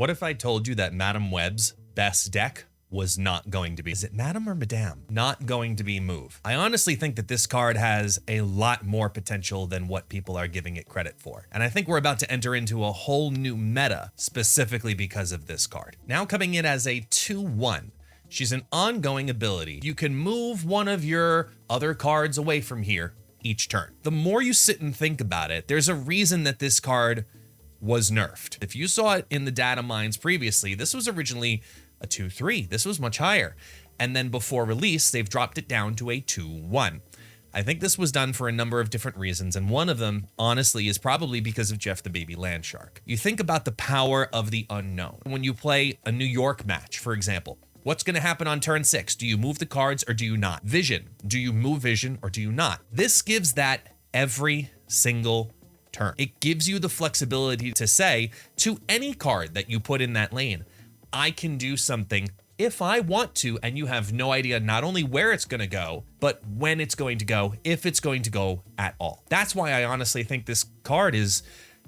What if I told you that MADEEM's best deck was not going to be, is it MADEEM or MADEEM? Not going to be Move. I honestly think that this card has a lot more potential than what people are giving it credit for. And I think we're about to enter into a whole new meta specifically because of this card. Now coming in as a 2/1. She's an ongoing ability. You can move one of your other cards away from here each turn. The more you sit and think about it, there's a reason that this card was nerfed. If you saw it in the data mines previously, this was originally a 2/3. This was much higher. And then before release, they've dropped it down to a 2/1. I think this was done for a number of different reasons, and one of them, honestly, is probably because of Jeff the Baby Landshark. You think about the power of the unknown. When you play a New York match, for example, what's going to happen on turn 6? Do you move the cards or do you not? Vision. Do you move vision or do you not? This gives that every single turn. It gives you the flexibility to say to any card that you put in that lane, I can do something if I want to, and you have no idea not only where it's going to go, but when it's going to go, if it's going to go at all. That's why I honestly think this card is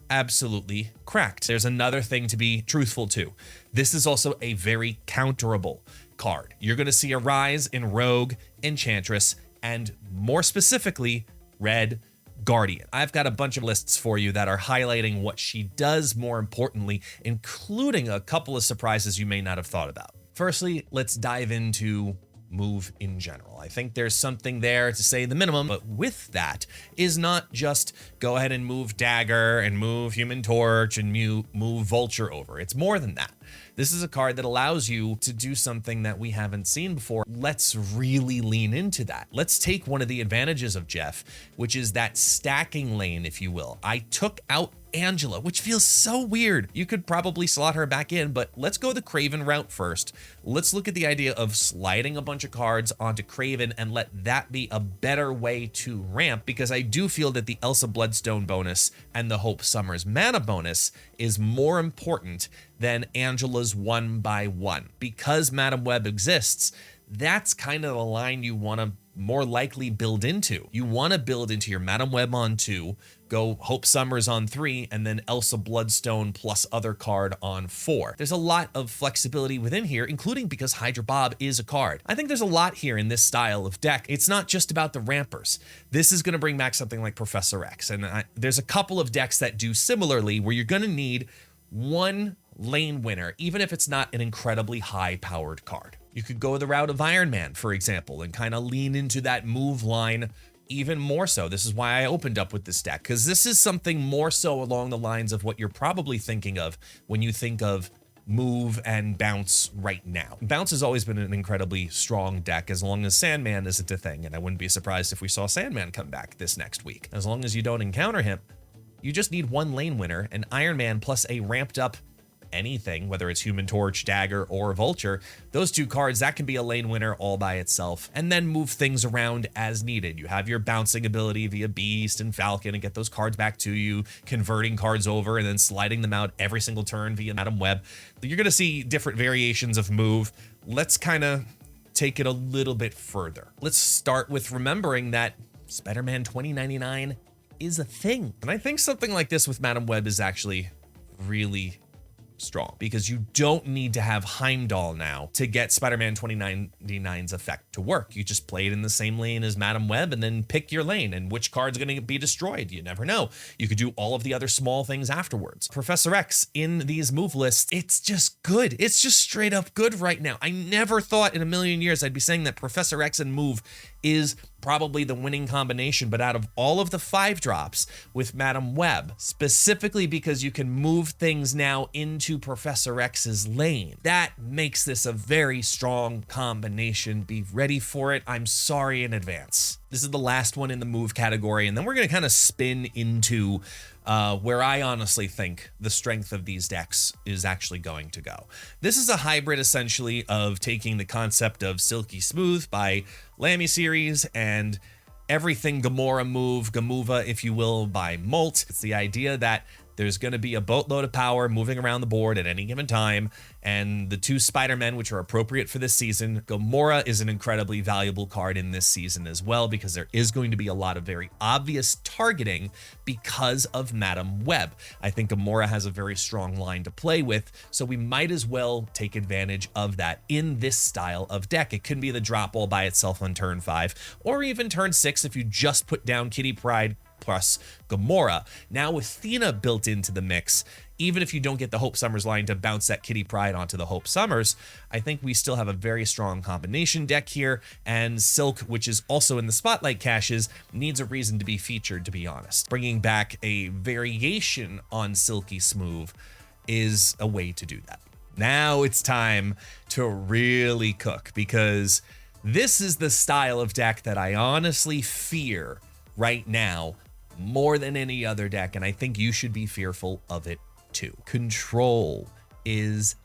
absolutely cracked. There's another thing to be truthful to. This is also a very counterable card. You're going to see a rise in Rogue, Enchantress, and more specifically, Red Guardian. I've got a bunch of lists for you that are highlighting what she does, more importantly, including a couple of surprises you may not have thought about. Firstly, let's dive into Move in general. I think there's something there to say the minimum, but with that is not just go ahead and move Dagger and move Human Torch and move Vulture over. It's more than that. This is a card that allows you to do something that we haven't seen before. Let's really lean into that. Let's take one of the advantages of Jeff, which is that stacking lane, if you will. I took out Angela, which feels so weird. You could probably slot her back in, but let's go the Kraven route first. Let's look at the idea of sliding a bunch of cards onto Kraven and let that be a better way to ramp, because I do feel that the Elsa Bloodstone bonus and the Hope Summers mana bonus is more important than Angela's 1/1. Because MADEEM exists, that's kind of the line you want to more likely build into. You want to build into your MADEEM on 2, go Hope Summers on 3, and then Elsa Bloodstone plus other card on 4. There's a lot of flexibility within here, including because Hydra Bob is a card. I think there's a lot here in this style of deck. It's not just about the rampers. This is going to bring back something like Professor X, and there's a couple of decks that do similarly, where you're going to need one lane winner, even if it's not an incredibly high-powered card. You could go the route of Iron Man, for example, and kind of lean into that move line even more so. This is why I opened up with this deck, because this is something more so along the lines of what you're probably thinking of when you think of move and bounce right now. Bounce has always been an incredibly strong deck as long as Sandman isn't a thing, and I wouldn't be surprised if we saw Sandman come back this next week. As long as you don't encounter him, you just need one lane winner, and Iron Man plus a ramped up anything, whether it's Human Torch, Dagger, or Vulture, those two cards, that can be a lane winner all by itself, and then move things around as needed. You have your bouncing ability via Beast and Falcon and get those cards back to you, converting cards over and then sliding them out every single turn via MADEEM. You're going to see different variations of move. Let's kind of take it a little bit further. Let's start with remembering that Spider-Man 2099 is a thing. And I think something like this with MADEEM is actually really strong, because you don't need to have Heimdall now to get Spider-Man 2099's effect to work. You just play it in the same lane as MADEEM and then pick your lane, and which card's going to be destroyed. You never know. You could do all of the other small things afterwards. Professor X in these move lists, it's just good. It's just straight up good right now. I never thought in a million years I'd be saying that Professor X and move is probably the winning combination, but out of all of the 5-drops with MADEEM, specifically because you can move things now into Professor X's lane, that makes this a very strong combination. Be ready for it. I'm sorry in advance. This is the last one in the move category, and then we're going to kind of spin into where I honestly think the strength of these decks is actually going to go. This is a hybrid, essentially, of taking the concept of Silky Smooth by Lammy series and everything Gamora move, Gamuva, if you will, by Molt. It's the idea that There's going to be a boatload of power moving around the board at any given time, and the 2 Spider-Men, which are appropriate for this season. Gamora is an incredibly valuable card in this season as well, because there is going to be a lot of very obvious targeting because of Madame Web. I think Gamora has a very strong line to play with, so we might as well take advantage of that in this style of deck. It can be the drop all by itself on turn 5, or even turn 6 if you just put down Kitty Pryde plus Gamora. Now with Athena built into the mix, even if you don't get the Hope Summers line to bounce that Kitty Pryde onto the Hope Summers, I think we still have a very strong combination deck here, and Silk, which is also in the Spotlight caches, needs a reason to be featured, to be honest. Bringing back a variation on Silky Smooth is a way to do that. Now it's time to really cook, because this is the style of deck that I honestly fear right now more than any other deck, and I think you should be fearful of it too. Control is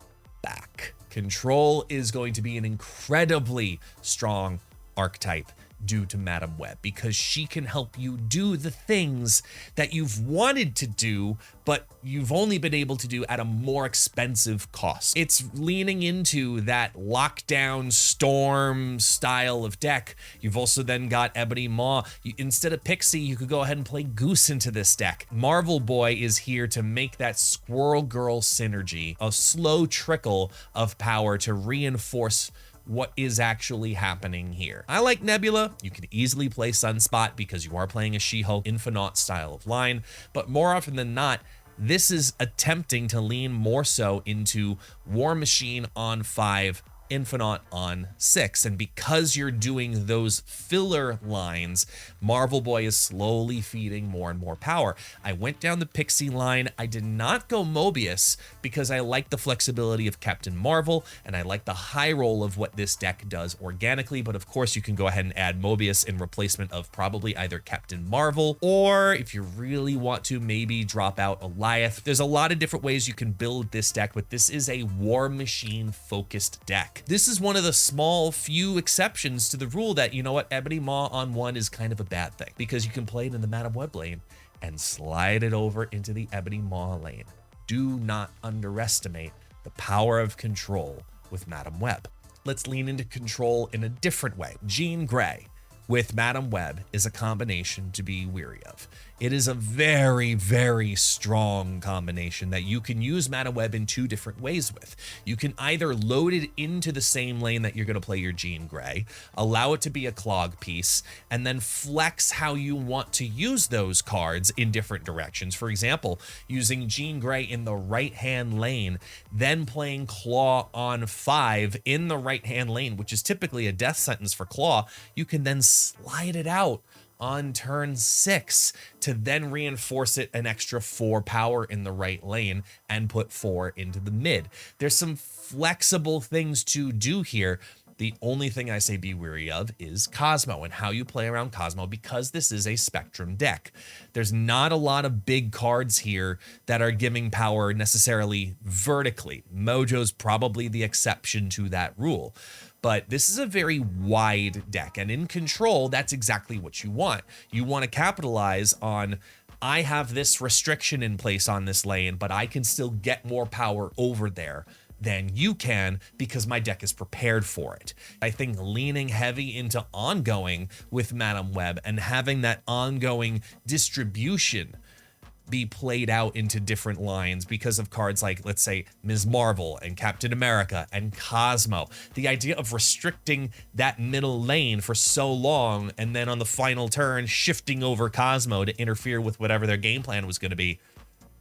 back. Control is going to be an incredibly strong archetype due to Madame Web, because she can help you do the things that you've wanted to do, but you've only been able to do at a more expensive cost. It's leaning into that lockdown storm style of deck. You've also then got Ebony Maw. Instead of Pixie, you could go ahead and play Goose into this deck. Marvel Boy is here to make that Squirrel Girl synergy, a slow trickle of power to reinforce what is actually happening here. I like Nebula. You can easily play Sunspot because you are playing a She-Hulk Infinite style of line, but more often than not, this is attempting to lean more so into War Machine on 5, Infinite on 6. And because you're doing those filler lines, Marvel Boy is slowly feeding more and more power. I went down the Pixie line. I did not go Mobius because I like the flexibility of Captain Marvel, and I like the high roll of what this deck does organically. But of course, you can go ahead and add Mobius in replacement of probably either Captain Marvel, or if you really want to, maybe drop out Goliath. There's a lot of different ways you can build this deck, but this is a War Machine focused deck. This is one of the small few exceptions to the rule that, you know what, Ebony Maw on 1 is kind of a bad thing, because you can play it in the Madame Web lane and slide it over into the Ebony Maw lane. Do not underestimate the power of control with Madame Web. Let's lean into control in a different way. Jean Grey with Madame Web is a combination to be weary of. It is a very, very strong combination that you can use Madame Web in 2 different ways with. You can either load it into the same lane that you're going to play your Jean Grey, allow it to be a clog piece, and then flex how you want to use those cards in different directions. For example, using Jean Grey in the right-hand lane, then playing Claw on 5 in the right-hand lane, which is typically a death sentence for Claw. You can then slide it out on turn 6 to then reinforce it an extra 4 power in the right lane and put 4 into the mid. There's some flexible things to do here. The only thing I say be wary of is Cosmo and how you play around Cosmo, because this is a Spectrum deck. There's not a lot of big cards here that are giving power necessarily vertically. Mojo's probably the exception to that rule. But this is a very wide deck, and in Control, that's exactly what you want. You want to capitalize on, I have this restriction in place on this lane, but I can still get more power over there than you can because my deck is prepared for it. I think leaning heavy into ongoing with Madame Web and having that ongoing distribution be played out into different lines because of cards like, let's say, Ms. Marvel and Captain America and Cosmo. The idea of restricting that middle lane for so long and then on the final turn shifting over Cosmo to interfere with whatever their game plan was going to be,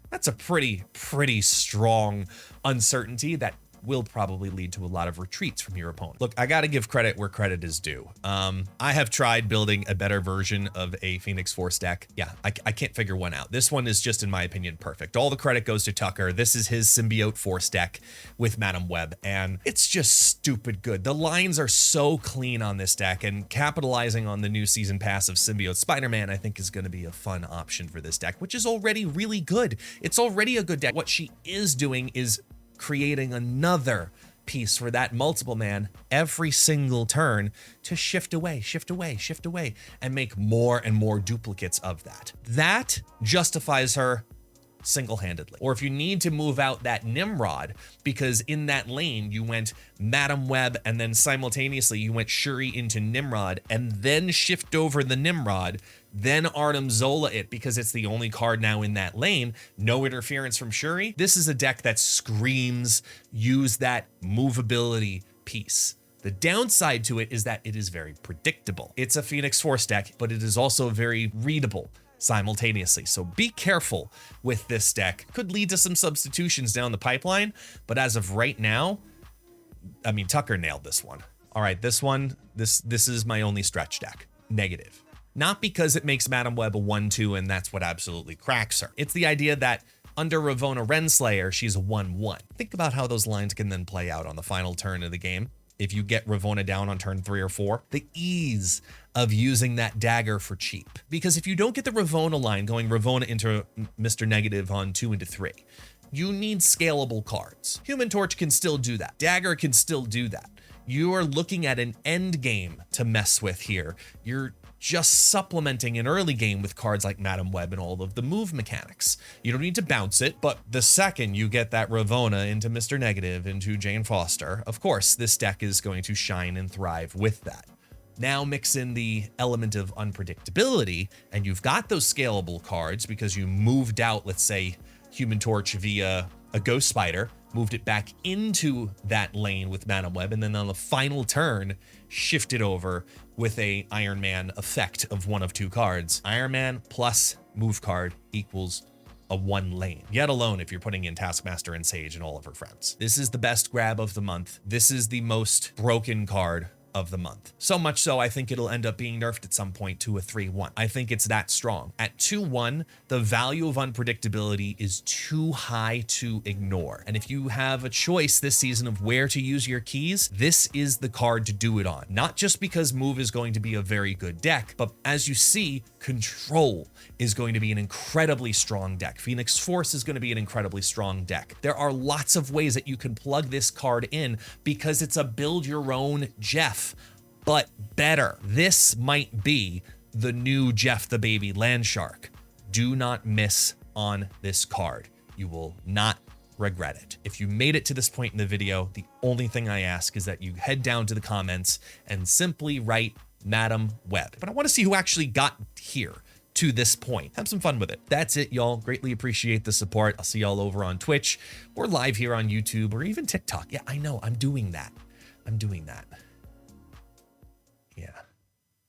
that's a pretty strong uncertainty that will probably lead to a lot of retreats from your opponent. Look, I got to give credit where credit is due. I have tried building a better version of a Phoenix Force deck. Yeah, I can't figure one out. This one is just, in my opinion, perfect. All the credit goes to Tuccr. This is his Symbiote Force deck with Madame Web, and it's just stupid good. The lines are so clean on this deck, and capitalizing on the new season pass of Symbiote Spider-Man, I think is going to be a fun option for this deck, which is already really good. It's already a good deck. What she is doing is creating another piece for that multiple man every single turn to shift away, and make more and more duplicates of that. That justifies her single-handedly. Or if you need to move out that Nimrod, because in that lane you went MADEEM Web and then simultaneously you went Shuri into Nimrod and then shift over the Nimrod, then Artem Zola it because it's the only card now in that lane, no interference from Shuri. This is a deck that screams use that movability piece. The downside to it is that it is very predictable. It's a Phoenix Force deck, but it is also very readable simultaneously. So be careful with this deck. Could lead to some substitutions down the pipeline, but as of right now, I mean, Tuccr nailed this one. All right, this one, this is my only stretch deck. Negative. Not because it makes MADEEM Web a 1/2 and that's what absolutely cracks her. It's the idea that under Ravonna Renslayer, she's a 1/1. Think about how those lines can then play out on the final turn of the game. If you get Ravonna down on turn 3 or 4, the ease of using that dagger for cheap. Because if you don't get the Ravonna line going Ravonna into Mr. Negative on 2 into 3, you need scalable cards. Human Torch can still do that. Dagger can still do that. You are looking at an end game to mess with here. You're just supplementing an early game with cards like MADEEM Web and all of the move mechanics. You don't need to bounce it, but the second you get that Ravonna into Mr. Negative, into Jane Foster, of course, this deck is going to shine and thrive with that. Now mix in the element of unpredictability, and you've got those scalable cards because you moved out, let's say, Human Torch via a Ghost Spider, moved it back into that lane with MADEEM Web, and then on the final turn, shifted over with a Iron Man effect of 1 of 2 cards. Iron Man plus move card equals a 1 lane, yet alone if you're putting in Taskmaster and Sage and all of her friends. This is the best grab of the month. This is the most broken card of the month. So much so, I think it'll end up being nerfed at some point to a 3/1. I think it's that strong. At 2/1, the value of unpredictability is too high to ignore. And if you have a choice this season of where to use your keys, this is the card to do it on. Not just because Move is going to be a very good deck, but as you see, Control is going to be an incredibly strong deck. Phoenix Force is going to be an incredibly strong deck. There are lots of ways that you can plug this card in because it's a build your own Jeff, but better. This might be the new Jeff the Baby Landshark. Do not miss on this card. You will not regret it. If you made it to this point in the video, the only thing I ask is that you head down to the comments and simply write MADEEM Web. But I want to see who actually got here to this point. Have some fun with it. That's it, y'all. Greatly appreciate the support. I'll see y'all over on Twitch or live here on YouTube or even TikTok. Yeah, I know. I'm doing that. Yeah.